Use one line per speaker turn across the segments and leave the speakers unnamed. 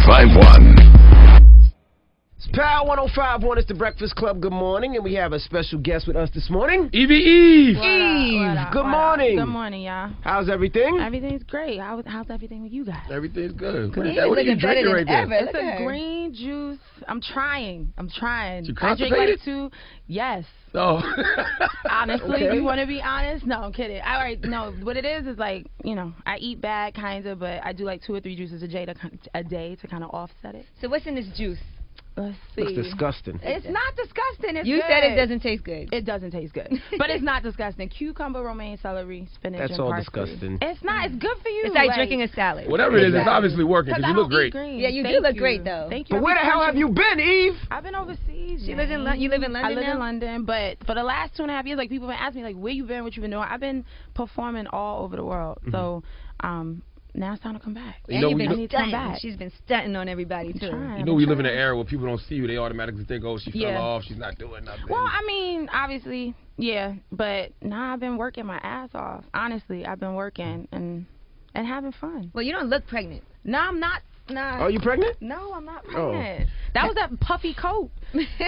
1051.
It's Power 105.1. It's the Breakfast Club. Good morning, and we have a special guest with us this morning.
Evie Eve.
Good morning.
Good morning, y'all.
How's everything?
Everything's great. How's everything with you guys?
Everything's good.
Good.
What are you drinking right there?
It's a green juice. I'm trying.
You
I drink
constipated?
like 2. Yes.
Oh.
Honestly,
Okay.
you want to be honest? No, I'm kidding. All right, no. What it is like, I eat bad, kind of, but I do like 2 or 3 juices a day to kind of offset it.
So what's in this juice?
Let's see.
That's disgusting.
It's not disgusting. It's
You
good.
said it doesn't taste good.
It doesn't taste good, but it's not disgusting. Cucumber, romaine, celery, spinach,
That's
and
all
parsley.
disgusting.
It's not. It's good for you.
It's like drinking a salad.
Whatever it is, it's obviously working because
I
you look
don't
great.
eat green.
Yeah, you do
Thank
look great, though.
Thank you.
But where the hell have you been, Eve?
I've been overseas.
She lives in London. You live in London
I live
now?
in London, but for the last 2.5 years, like people have been asking me, like, where you been, what you been doing. I've been performing all over the world. So, now it's time to come back.
You know,
and you've
we
been
need to come
stunting.
back.
She's been stunting on everybody, too.
Trying.
You know, we live in an era where people don't see you. They automatically think, oh, she
Yeah.
fell off. She's not doing nothing.
Well, I mean, obviously, yeah, but now I've been working my ass off. Honestly, I've been working and having fun.
Well, you don't look pregnant.
No, I'm not. Nah.
Are you pregnant?
No, I'm not
Oh.
pregnant. That was that puffy coat.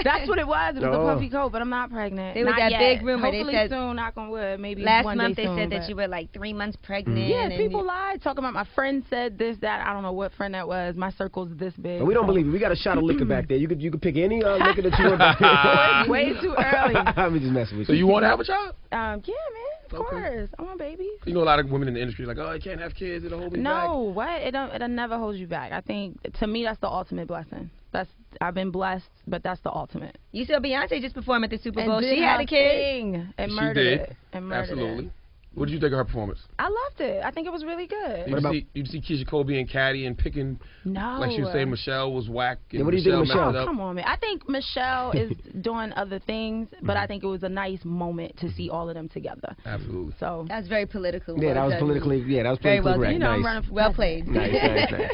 That's what it was. It was
Oh.
a puffy coat, but I'm not pregnant.
There was
Not
that
yet.
big rumor. They
Hopefully
said
soon, knock on wood, maybe
Last
one
month
day
they
soon,
said that
but-
you were like 3 months pregnant.
Yeah,
and
people lied. Talking about my friend said this, that. I don't know what friend that was. My circle's this big.
And we don't believe it. We got a shot of liquor back there. You could pick any liquor that you want back there.
It's way too early.
I'm just messing with
so you want to have a child?
Yeah, man. Of
Okay.
course. I want babies.
You know, a lot of women in the industry like, oh, I can't have kids. It'll hold me back.
No, what? It'll never hold you back. I think, to me, that's the ultimate blessing. I've been blessed, but that's the ultimate.
You saw Beyonce just perform at the Super Bowl.
And did
She had
her
a kid.
thing and
She
murdered
did.
it. And murdered
Absolutely.
it.
What did you think of her performance?
I loved it. I think it was really good.
Did you see Keisha Cole being catty and picking,
No.
like she was saying Michelle was whack? And
Yeah, what do you think of
messed
Michelle?
it up?
Come on, man. I think Michelle is doing other things, but I think it was a nice moment to see all of them together.
Absolutely.
So
That was very political.
Yeah, that was politically. Yeah, that was
Very
politically
well
correct.
done.
I'm
Nice.
running for
Well
president.
played.
Nice.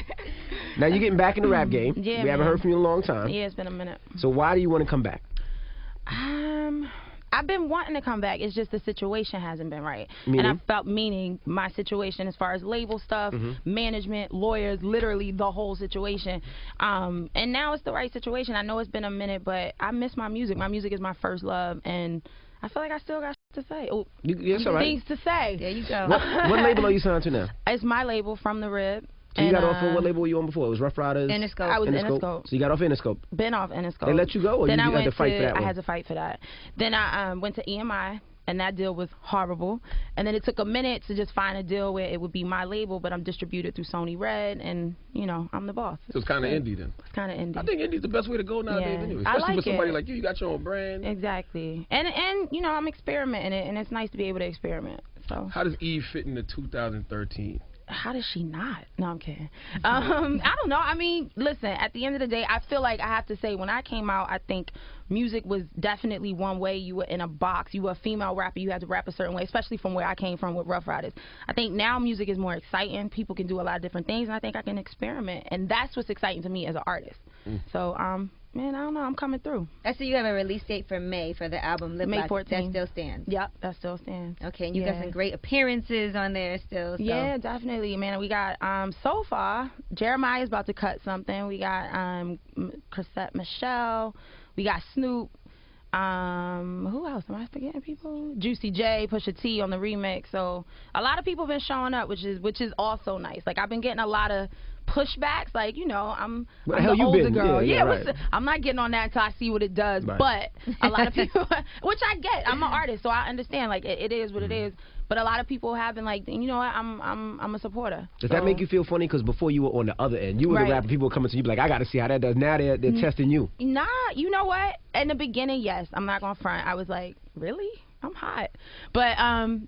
Now you're getting back in the rap game.
Yeah,
we haven't
man.
heard from you in a long time.
Yeah, it's been a minute.
So why do you want to come back?
I've been wanting to come back. It's just the situation hasn't been right.
Meaning?
And I felt my situation as far as label stuff, management, lawyers, literally the whole situation. And now it's the right situation. I know it's been a minute, but I miss my music. My music is my first love, and I feel like I still got to say. Oh,
Yes, all right.
things to say.
There you go.
What label are you signed to now?
It's my label, From the Rib.
So you
And,
got off of what label were you on before? It was Rough Riders?
Interscope.
I was
Interscope.
Interscope.
So you got off Interscope.
Been off Interscope.
They let you go, or
then
you
I
had
went
to fight for that
I
one?
had to fight for that. Then I went to EMI, and that deal was horrible. And then it took a minute to just find a deal where it would be my label, but I'm distributed through Sony Red, and, I'm the boss.
So it's kind of indie then.
It's kind of indie.
I think indie's the best way to go nowadays
Yeah.
anyway.
I
Especially
like
with somebody
it.
like you. You got your own brand.
Exactly. And I'm experimenting it, and it's nice to be able to experiment. So
How does Eve fit into 2013?
how does she not? No, I'm kidding. I don't know. I mean, listen, at the end of the day, I feel like I have to say, when I came out, I think music was definitely one way. You were in a box. You were a female rapper. You had to rap a certain way, especially from where I came from with Rough Riders. I think now music is more exciting. People can do a lot of different things, and I think I can experiment. And that's what's exciting to me as an artist. So, man, I don't know. I'm coming through.
I see you have a release date for May for the album Lip
May
Lock.
14th.
That still stands.
Yep, that still stands.
Okay, and you got
Yeah.
some great appearances on there still. So.
Yeah, definitely, man. We got so far, Jeremiah's about to cut something. We got Chrisette Michelle. We got Snoop. Who else? Am I forgetting people? Juicy J, Pusha T on the remix. So a lot of people been showing up, which is also nice. Like, I've been getting a lot of pushbacks. Like, I'm
Where the
I'm
hell
the
you
older
been?
girl.
Yeah, right.
I'm not getting on that until I see what it does.
Right.
But a lot of people, which I get. I'm an artist, so I understand. Like, it is what it is. But a lot of people have been like, you know what? I'm a supporter.
Does that make you feel funny? Because before you were on the other end, you were the
Right.
rapper. People were coming to you like, I got to see how that does. Now they're testing you.
Nah, you know what? In the beginning, yes. I'm not gonna front. I was like, really? I'm hot. But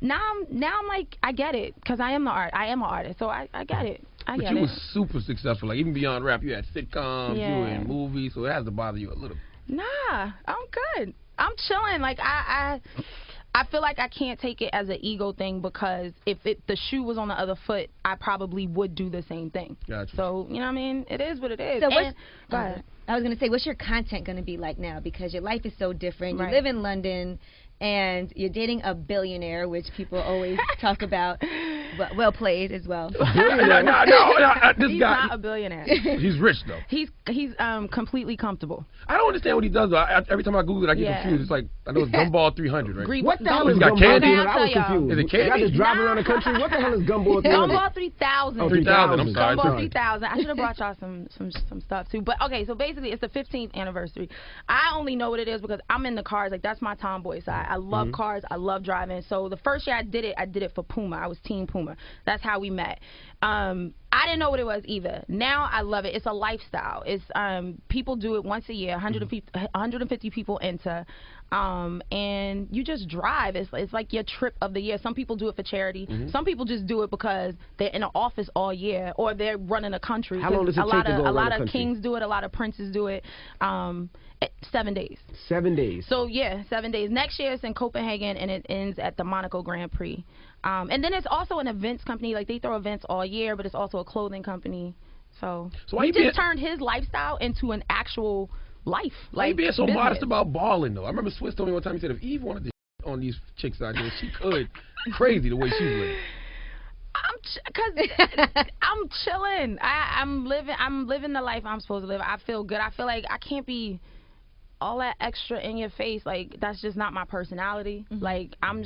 now I'm like, I get it, because I am an artist, so I get it. I
But
get
you
it.
was super successful. Like, even beyond rap, you had sitcoms, you were
Yeah.
in movies, so it has to bother you a little.
Nah, I'm good. I'm chilling. Like, I feel like I can't take it as an ego thing, because if the shoe was on the other foot, I probably would do the same thing.
Gotcha.
So, you know what I mean? It is what it is.
So
And- go ahead.
I was going to say, what's your content going to be like now? Because your life is so different. You
Right.
live in London, and you're dating a billionaire, which people always talk about. Well played as well.
No, this
He's
guy.
not a billionaire.
He's rich though.
He's completely comfortable.
I don't understand what he does though. Every time I Google it, I get confused. It's like I know it's Gumball 300, right?
What the hell is
He's got
Gumball
candy?
300? I
I'll
was
tell y'all.
confused.
Is it candy?
Y'all just driving around the country? What the hell is Gumball 300?
Gumball 3000.
Oh,
3000. I'm sorry.
Gumball 3000. I should have brought y'all some stuff too. But okay, so basically it's the 15th anniversary. I only know what it is because I'm in the cars. Like that's my tomboy side. I love cars. I love driving. So the first year I did it for Puma. I was Team Puma. That's how we met. I didn't know what it was either. Now I love it. It's a lifestyle. It's people do it once a year. 150 people enter. And you just drive. It's like your trip of the year. Some people do it for charity. Some people just do it because they're in the office all year or they're running a country.
How long does it take to go around
A lot
the
of
country?
kings do it. A lot of princes do it. 7 days.
7 days.
So yeah, 7 days. Next year it's in Copenhagen and it ends at the Monaco Grand Prix. And then it's also an events company. Like they throw events all year, but it's also a clothing company. So
why
he
you
just
being-
turned his lifestyle into an actual life.
Why you
Like
being so
business.
modest about balling though? I remember Swiss told me one time, he said if Eve wanted to on these chicks out there, she could. Crazy the way she's living.
I'm chilling. I'm living the life I'm supposed to live. I feel good. I feel like I can't be all that extra in your face. Like that's just not my personality. Like I'm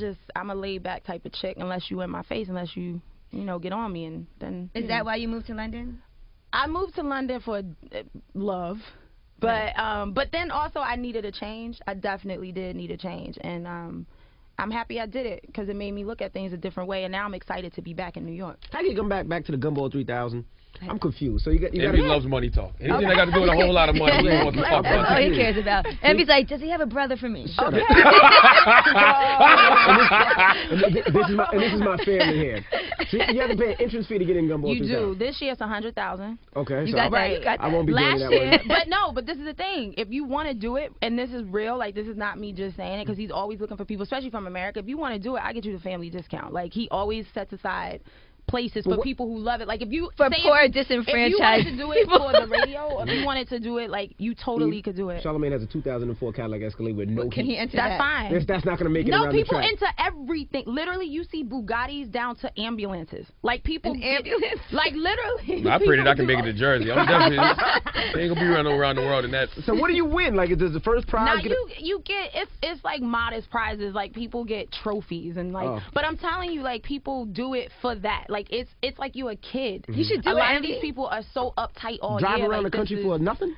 a laid back type of chick unless you in my face, unless you get on me, and then
Is that why you moved to London?
I moved to London for love. But then also I needed a change. I definitely did need a change, and I'm happy I did it because it made me look at things a different way, and now I'm excited to be back in New York.
How do you come back to the Gumball 3000? I'm confused. So you got
Envy loves money talk. Anything that got to do with a whole lot of money, he wants to talk
That's
about
all
it.
he cares about. Envy's like, does he have a brother for me?
Shut up. and this is my family here. So you have to pay an entrance fee to get in Gumball 3000.
You do. This year it's $100,000.
Okay,
You
so
got that. You got that.
I won't be
Last
doing that
year,
one.
but this is the thing. If you want to do it, and this is real, like this is not me just saying it, because he's always looking for people, especially from America. If you want to do it, I get you the family discount. Like he always sets aside places for people who love it. Like if you
For
say
poor,
if you
disenfranchised
wanted to do it for the radio, or if you wanted to do it, like you totally could do it.
Charlamagne has a 2004 Cadillac Escalade with no
Can he
heat.
enter
That's
that?
fine.
That's not going to make it
No,
around the
people
track.
into everything. Literally, you see Bugattis down to ambulances. Like people,
ambulance?
like literally.
I pray that I can
people
make it
do-
to Jersey. I'm definitely ain't gonna be around the world in that.
So what do you win? Like, does the first prize
Now
get a-
you get it's like modest prizes. Like people get trophies and like.
Oh.
But I'm telling you, like people do it for that. Like it's like you a kid.
You should do
a
it,
lot of
Envy.
these people are so uptight all
drive
year.
around
like,
the country
this
for
is-
nothing?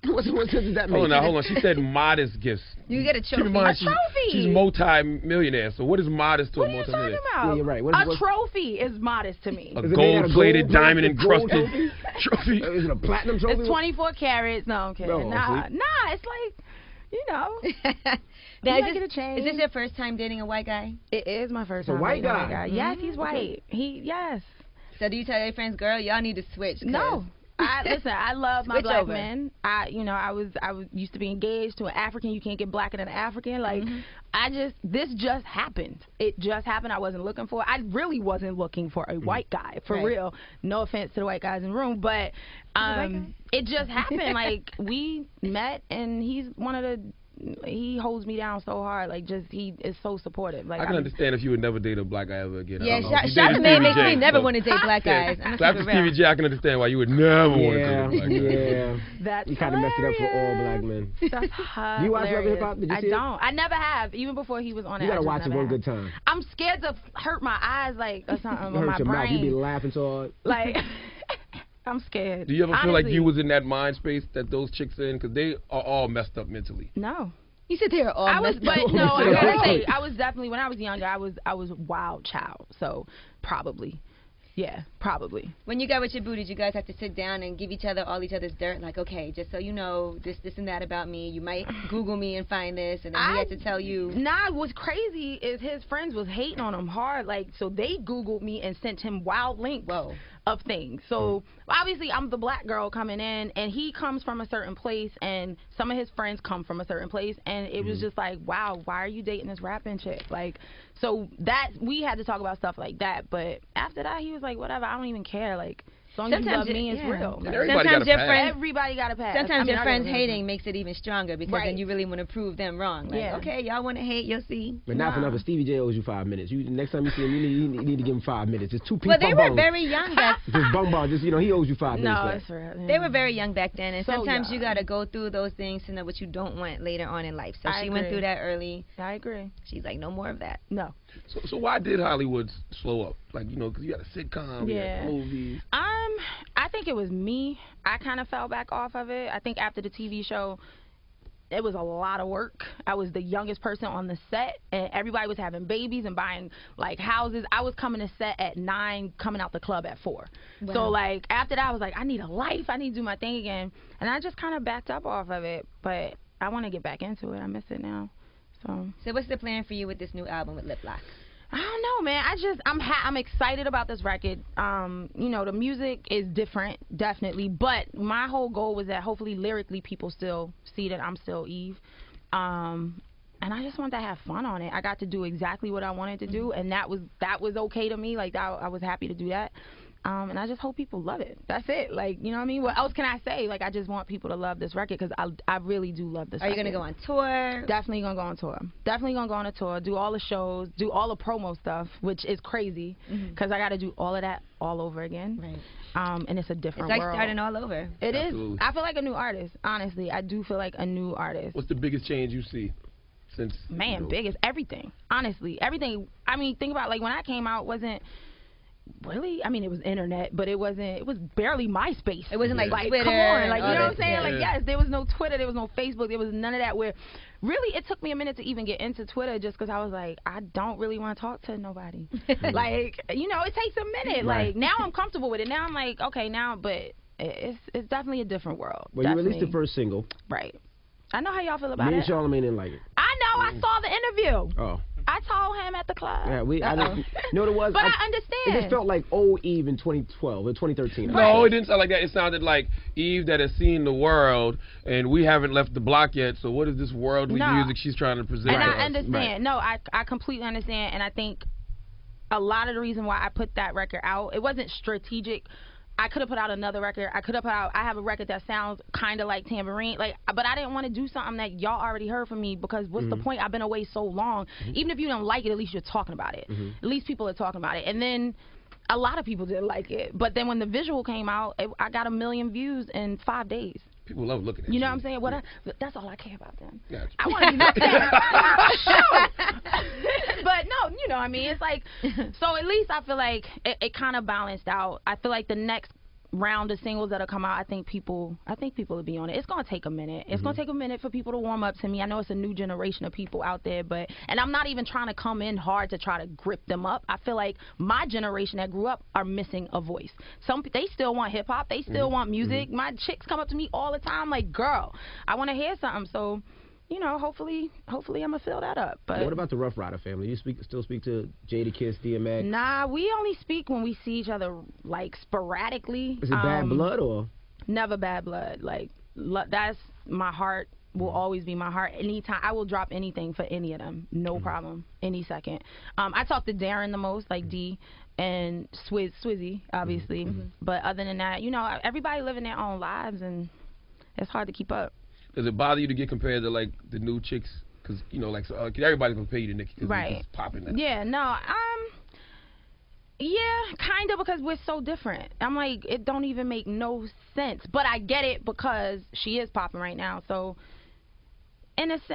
what sense does that make?
Hold on. She said modest gifts.
You get a
Keep in
trophy.
mind,
trophy.
she's multi-millionaire. So what is modest to
What
a
are you talking
multi-millionaire?
about?
Yeah, you're right.
A trophy is modest to me.
A
Is it made out of
gold-plated,
gold?
diamond-encrusted
Gold
trophy.
Is it a platinum trophy?
It's 24 carats. No, I'm kidding.
No,
nah,
see?
it's like, you know.
Now,
You might get a change.
is this your first time dating a white guy?
It is my first
A
time.
white
dating a
guy?
Yes, he's white. Yes.
So do you tell your friends, girl, y'all need to switch? 'cause
No. Listen, I love my
Switch
black
over.
men. I used to be engaged to an African. You can't get blacker than an African. Like, this just happened. It just happened. I wasn't looking for it. I really wasn't looking for a white guy, for
Right.
real. No offense to the white guys in the room, but it just happened. Like, we met, and he's one of the, he holds me down so hard. Like, just, he is so supportive. Like,
I can understand if you would never date a black guy ever again.
Yeah,
I don't know. You dated
Charlamagne
Stevie
makes
J,
me never
so-
want to date black guys. I'm
So
gonna
after
keep it real.
Stevie J, I can understand why you would never want to date a
Yeah,
black guy.
yeah.
That's
You kind of messed it up for all black men.
That's hilarious.
You watch Love and Hip Hop? Did you
I
see it?
don't. I never have. Even before he was on it.
You
I
gotta
just
watch it
never
one
have.
good time.
I'm scared to hurt my eyes, like, or something,
You
or my
hurt your mouth. You be
brain.
laughing so hard.
Like, I'm scared.
Do you ever feel like
Honestly,
you was in that mind space that those chicks in? Because they are all messed up mentally.
No.
You sit there all
I was,
messed up.
but no, I
Yeah.
gotta say, I was definitely, when I was younger, I was a wild child. So, probably. Yeah, probably.
When you got with your boo, did you guys have to sit down and give each other all each other's dirt? Like, okay, just so you know, this, and that about me. You might Google me and find this, and then he had to tell you.
Nah, what's crazy is his friends was hating on him hard. Like, so they Googled me and sent him wild links of things. So, obviously, I'm the black girl coming in, and he comes from a certain place, and some of his friends come from a certain place, and it was just like, wow, why are you dating this rapping chick? Like, so that, we had to talk about stuff like that, but after that, he was like, whatever, I don't even care. Like, As long as you love
Sometimes
me,
it-
it's
yeah.
real.
And
Like,
everybody got
Sometimes
a
your
pass.
friends-
everybody got a pass.
Sometimes
I mean,
your
I
friends
got a
hating makes it even stronger because then
Right.
you really want to prove them wrong. Like,
Yeah.
okay, y'all want to hate, you'll see.
But not for
Nah.
nothing. Stevie J owes you 5 minutes. You next time you see him, you need to give him 5 minutes. It's 2 people.
Well, they were very young back.
Just bum ball. Just he owes you 5 minutes.
No,
back.
it's real. Yeah.
They were very young back then, and
So
sometimes you
young.
gotta go through those things to know what you don't want later on in life. So
I
she went
agree.
through that early.
I agree.
She's like, no more of that.
No.
So why did Hollywood slow up? Like, because you had a sitcom, you
Yeah.
had movies.
I think it was me. I kind of fell back off of it. I think after the TV show, it was a lot of work. I was the youngest person on the set, and everybody was having babies and buying like houses. I was coming to set at 9, coming out the club at 4.
Wow.
So like after that, I was like, I need a life. I need to do my thing again, and I just kind of backed up off of it. But I want to get back into it. I miss it now. So
what's the plan for you with this new album with Lip Lock?
I don't know, man. I'm excited about this record. The music is different, definitely, but my whole goal was that hopefully lyrically people still see that I'm still Eve. And I just wanted to have fun on it. I got to do exactly what I wanted to do, and that was okay to me. Like I was happy to do that. And I just hope people love it. That's it. Like, you know what I mean? What else can I say? Like, I just want people to love this record because I really do love this
Are you
record.
going to go on tour?
Definitely going to go on tour. Definitely going to go on a tour, do all the shows, do all the promo stuff, which is crazy because I got to do all of that all over again.
Right.
And it's a different
It's like
world.
starting all over.
It is.
Absolutely.
I feel like a new artist, honestly. I do feel like a new artist.
What's the biggest change you see since?
Man, biggest everything. Honestly, everything. I mean, think about like when I came out, wasn't really. I mean, it was internet, but it wasn't. It was barely MySpace.
It wasn't like Twitter.
Come on, like
and
you know
all
what I'm
that.
saying?
Yeah.
Like yes, there was no Twitter, there was no Facebook, there was none of that. Where really, it took me a minute to even get into Twitter, just because I was like, I don't really want to talk to nobody. Like it takes a minute.
Right.
Like now I'm comfortable with it. Now I'm like, okay, now, but it's definitely a different world.
Well, you released the
Definitely.
first single.
Right. I know how y'all feel about
Me and
it.
Charlamagne didn't like it.
I know. I saw the interview.
Oh.
I told him at the club.
Yeah, I didn't, you know what it was?
But I
It
understand.
just felt like old Eve in 2012 or 2013.
No, it didn't sound like that. It sounded like Eve that has seen the world, and we haven't left the block yet. So what is this worldly
No.
music she's trying to present?
And
to
I
us?
understand.
Right.
No, I completely understand. And I think a lot of the reason why I put that record out, it wasn't strategic. I could have put out another record. I have a record that sounds kind of like Tambourine, but I didn't want to do something that y'all already heard from me because what's the point? I've been away so long. Even if you don't like it, at least you're talking about it. At least people are talking about it. And then a lot of people didn't like it. But then when the visual came out, I got 1 million views in 5 days.
People love looking at
You know what I'm saying? That's all I care about then.
Gotcha.
I want to be looked at. But no, you know what I mean? It's like, so at least I feel like it kind of balanced out. I feel like the next round of singles that'll come out, I think people will be on it. It's going to take a minute. It's going to take a minute for people to warm up to me. I know it's a new generation of people out there, and I'm not even trying to come in hard to try to grip them up. I feel like my generation that grew up are missing a voice. They still want hip hop. They still want music. My chicks come up to me all the time like, girl, I want to hear something. So, hopefully I'm gonna fill that up. But
What about the Rough Rider family? You still speak to Jadakiss, DMX?
Nah, we only speak when we see each other like sporadically.
Is it bad blood or?
Never bad blood. Like that's my heart. Will always be my heart. Anytime I will drop anything for any of them, no problem, any second. I talk to Darren the most, like D, and Swizzy, obviously. But other than that, everybody living their own lives, and it's hard to keep up.
Does it bother you to get compared to like the new chicks? Because everybody compare you to Nicki. Cause
Right.
Nicki's popping now.
Yeah. No. Yeah, kind of, because we're so different. I'm like, it don't even make no sense. But I get it because she is popping right now. So,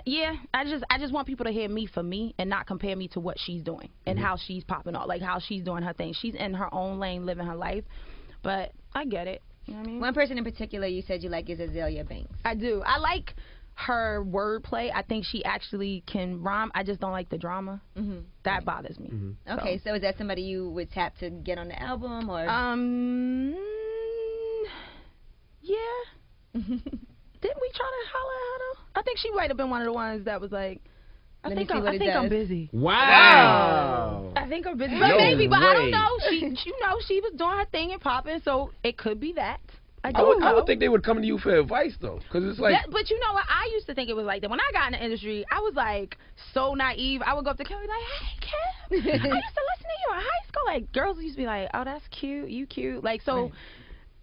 yeah, I just want people to hear me for me and not compare me to what she's doing and how she's popping off, like how she's doing her thing. She's in her own lane, living her life. But I get it. You know what I mean?
One person in particular you said you like is Azalea Banks.
I do. I like her wordplay. I think she actually can rhyme. I just don't like the drama. That bothers me.
Okay, so is that somebody you would tap to get on the album, or?
Yeah. Didn't we try to holler at her though? I think she might have been one of the ones that was like, I
Let me
think
see what it
I'm
does.
busy.
Wow.
I think I'm busy.
No
But maybe, but I
way.
don't know. She was doing her thing and popping, so it could be that. I
I
don't know.
would think they would come to you for advice though, because it's like.
Yeah, but you know what? I used to think it was like that. When I got in the industry, I was like so naive. I would go up to Kim and be like, "Hey, Kim, I used to listen to you in high school." Like girls used to be like, "Oh, that's cute. You cute." Like so.
Right.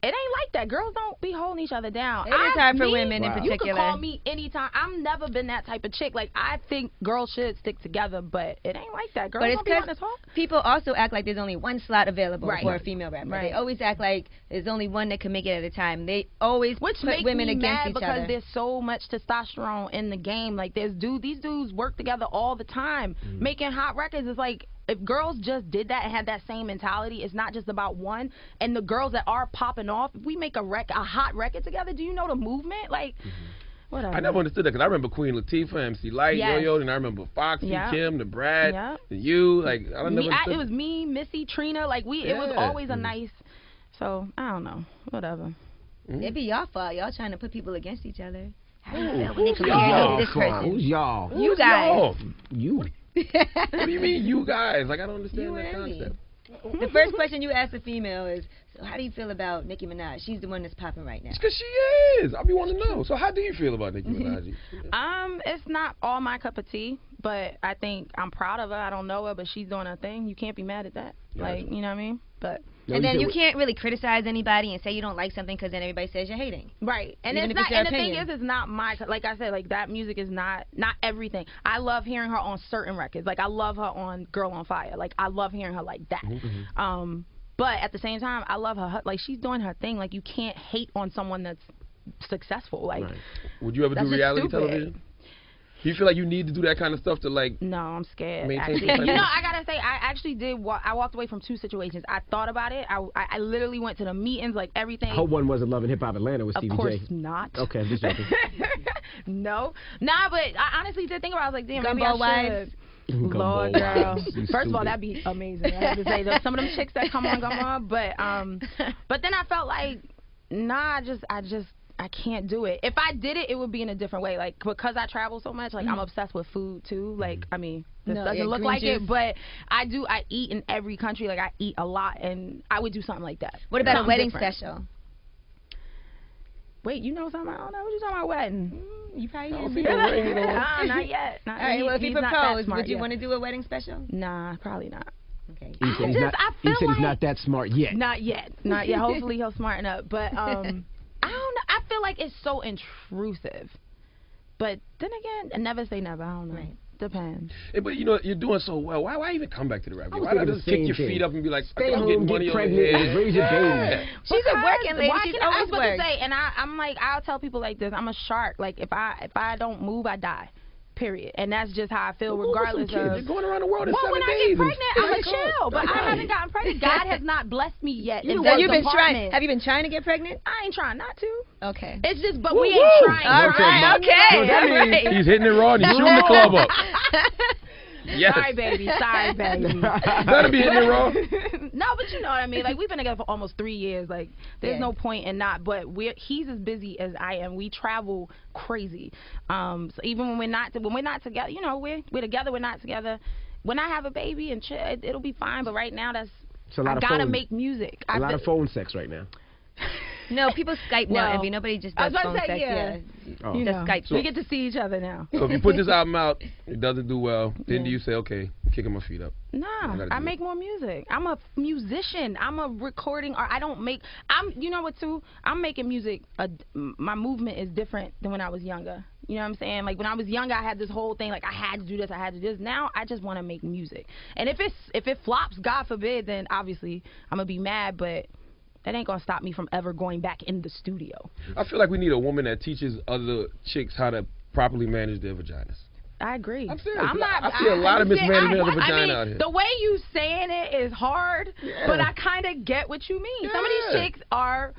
It ain't like that. Girls don't be holding each other down.
It is hard for
me,
women in
Wow.
You
particular.
can call me anytime. I've never been that type of chick. Like, I think girls should stick together, but it ain't like that. Girls
But it's
don't be wanting to
'cause
talk.
people also act like there's only one slot available
Right.
for a female rapper.
Right.
They always act like there's only one that can make it at a time. They always
Which
put
makes
women
me
against
mad
each
because
other.
there's so much testosterone in the game. Like, these dudes work together all the time, making hot records. It's like, if girls just did that and had that same mentality, it's not just about one. And the girls that are popping off, if we make a hot record together, do you know the movement? Like, whatever.
I never understood that because I remember Queen Latifah, MC Light,
Yes.
Yo-Yo, and I remember Foxy,
Yep.
Kim, the Brad,
Yep.
and you. Like, I don't never understood.
It was me, Missy, Trina. Like, it was
Yeah.
always a nice. So I don't know. Whatever.
It be y'all fault. Y'all trying to put people against each other. How do you
Ooh,
feel when they
who's
come
y'all?
here and hate this
Come on,
person?
who's y'all?
You
Who's
guys.
y'all?
You.
What do you mean, you guys? Like, I don't understand
You
that
and me.
concept.
The first question you ask a female is, so how do you feel about Nicki Minaj? She's the one that's popping right now.
It's because she is. I be wanting to know. So how do you feel about Nicki Minaj?
It's not all my cup of tea, but I think I'm proud of her. I don't know her, but she's doing her thing. You can't be mad at that. Like, you know what I mean? But
And then you can't really criticize anybody and say you don't like something because then everybody says you're hating.
right, and
Even
it's
if it's
not.
your
And the thing
opinion.
is, it's not my. Like I said, like that music is not everything. I love hearing her on certain records. Like I love her on Girl on Fire. Like I love hearing her like that. But at the same time, I love her. Like she's doing her thing. Like you can't hate on someone that's successful. Like
Would you ever
that's
do
just
reality
stupid.
television? Do you feel like you need to do that kind of stuff to, like,
No, I'm scared.
Maintain
Actually.
some type
You know,
of-
I gotta say, I actually did. I walked away from 2 situations. I thought about it. I literally went to the meetings, like everything.
I hope one wasn't Love and Hip Hop Atlanta with
Of
Stevie
course
J.
not.
Okay, I'm just joking.
No, nah, but I honestly did think about it. I was like, damn, maybe
Gumball
I
Wives.
should.
Gumball
Lord, girl.
Wives, you
First of all,
stupid.
that'd be amazing. I have to say, there's some of them chicks that come on Gumball, but then I felt like, nah, I can't do it. If I did it, it would be in a different way. Like, because I travel so much, like, I'm obsessed with food, too. Like, I mean, this
No,
doesn't
yeah,
look
green
like
juice.
it, but I eat in every country. Like, I eat a lot, and I would do something like that.
What about a
Something
wedding
different.
special?
Mm, Wait, you know something I don't know? What you talking about wedding?
You probably
I don't
didn't
see
see
no
that.
ring on.
Nah, not yet.
All right, well, if he
he's not that
proposed,
smart
would you
yet.
want to do a wedding special?
Nah, probably not.
Okay.
He said, he's
I
not, he
feel
said he's
like-
not that smart yet.
Not yet. Not yet. Hopefully he'll smarten up. But I don't know. I feel like it's so intrusive. But then again, never say never. I don't know.
Right.
Depends.
Hey, but you know, you're doing so well. Why even come back to the rap game?
was
Why not
thinking
just
the
kick
same
your
thing.
feet up and be like,
Stay
I'm
home,
getting
get
money over
pregnant,
here.
and raise your
Yeah.
baby.
She's a working lady.
Why
She's
can I
always
was about to
worked.
say, and I'm like, I'll tell people like this. I'm a shark. Like if I don't move, I die. Period. And that's just how I feel,
Well, who with some
regardless
kids?
of.
You're going around the world in
Well,
7
when I
days.
get pregnant, I'm
Like,
a chill, but I haven't gotten pregnant. God has not blessed me yet. in
So
that
you've been trying.
department.
Have you been trying to get pregnant?
I ain't trying not to.
Okay.
It's just, but
Woo,
we
woo.
ain't trying.
All right. Okay.
So that
all
means
right.
He's hitting it raw and he's shooting the club up. Yes.
Sorry, baby. Sorry, baby.
Better be hitting it raw.
No, but you know what I mean. Like we've been together for almost 3 years. Like there's
Yeah.
no point in not. But he's as busy as I am. We travel crazy. So even when we're not together, you know, we're together. We're not together. When I have a baby and it'll be fine. But right now,
It's a lot
I
of
gotta
phone-
make music.
A lot of phone sex right now.
No, people Skype now,
Well,
Envy. Nobody just
I
does
was about
phone
to say,
sex.
yeah.
Oh.
You
Just
know,
Skype.
we get to see each other now.
So if you put this album out, it doesn't do well, then
Yeah.
do you say, okay, kicking my feet up?
Nah,
gotta
I
do
make more music. I'm a musician. I'm a recording art. I don't make. You know what too? I'm making music. My movement is different than when I was younger. You know what I'm saying? Like when I was younger, I had this whole thing. Like I had to do this. I had to do this. Now I just want to make music. And if it flops, God forbid, then obviously I'm gonna be mad. But that ain't gonna stop me from ever going back in the studio.
I feel like we need a woman that teaches other chicks how to properly manage their vaginas.
I agree.
I'm serious,
I'm
'cause
not.
I see a lot of mismanagement of the
I
vagina
mean,
out here.
The way you saying it is hard,
Yeah.
but I kind of get what you mean. Some of these
Yeah.
chicks are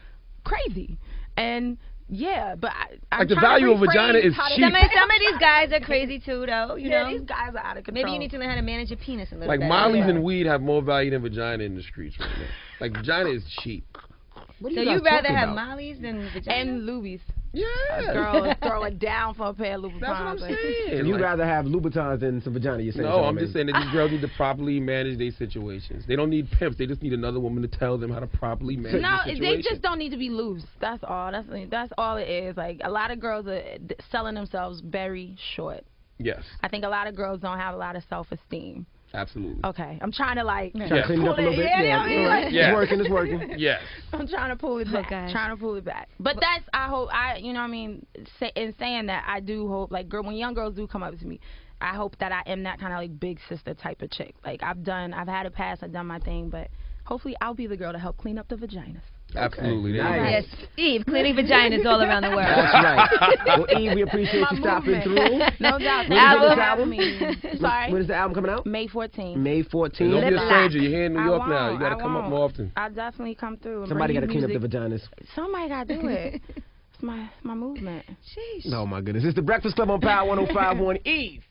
crazy, and yeah, but I'm
Like, the
trying to
value of vagina
rephrase
is
how to
cheap.
Some of these guys are crazy too, though. You
yeah,
know.
these guys are out of control.
Maybe you need to learn how to manage your penis a little
Like
better.
Molly's
Yeah.
and weed have more value than vagina in the streets right now. Like vagina is cheap.
What are
So
you
you'd
guys
rather
talking
have
about?
Molly's than vagina?
and Lubies.
Yeah.
Girl, throw it down for a pair of Louboutins.
That's what I'm
Like,
saying.
You'd
Like,
rather have Louboutins than some vagina, you're saying?
no, I'm
already.
just saying that these girls need to properly manage their situations. They don't need pimps. They just need another woman to tell them how to properly manage
No,
their
they
situation.
just don't need to be loose. That's all. That's all it is. Like a lot of girls are selling themselves very short.
Yes.
I think a lot of girls don't have a lot of self-esteem.
Absolutely.
Okay, I'm trying to like
Trying to clean it up a little bit.
Yeah,
Yeah,
I mean, like,
Yeah.
It's working.
Yes.
I'm trying to pull it back.
gosh.
Trying to pull it back. But that's, I hope, you know what I mean, in saying that, I do hope, like, when young girls do come up to me, I hope that I am that kind of, like, big sister type of chick. Like, I've had a past, I've done my thing, but hopefully I'll be the girl to help clean up the vaginas.
Absolutely. There you go.
Nice.
Yes, Eve, cleaning vaginas all around the world.
That's right. Well, Eve, we appreciate
My
you stopping
movement.
through.
No doubt.
When
Thank
is
you
this
for
album?
having me. Sorry.
When is the album coming out?
May 14th.
May
Don't
14th.
be a
Live
stranger.
Black.
You're here in New
I
York now.
won't.
You got to come up more often.
I'll definitely come through. And
Somebody
got to
clean up the vaginas.
Somebody got to do it. It's my movement.
Sheesh.
Oh, my goodness. It's the Breakfast Club on Power 105.1. Eve.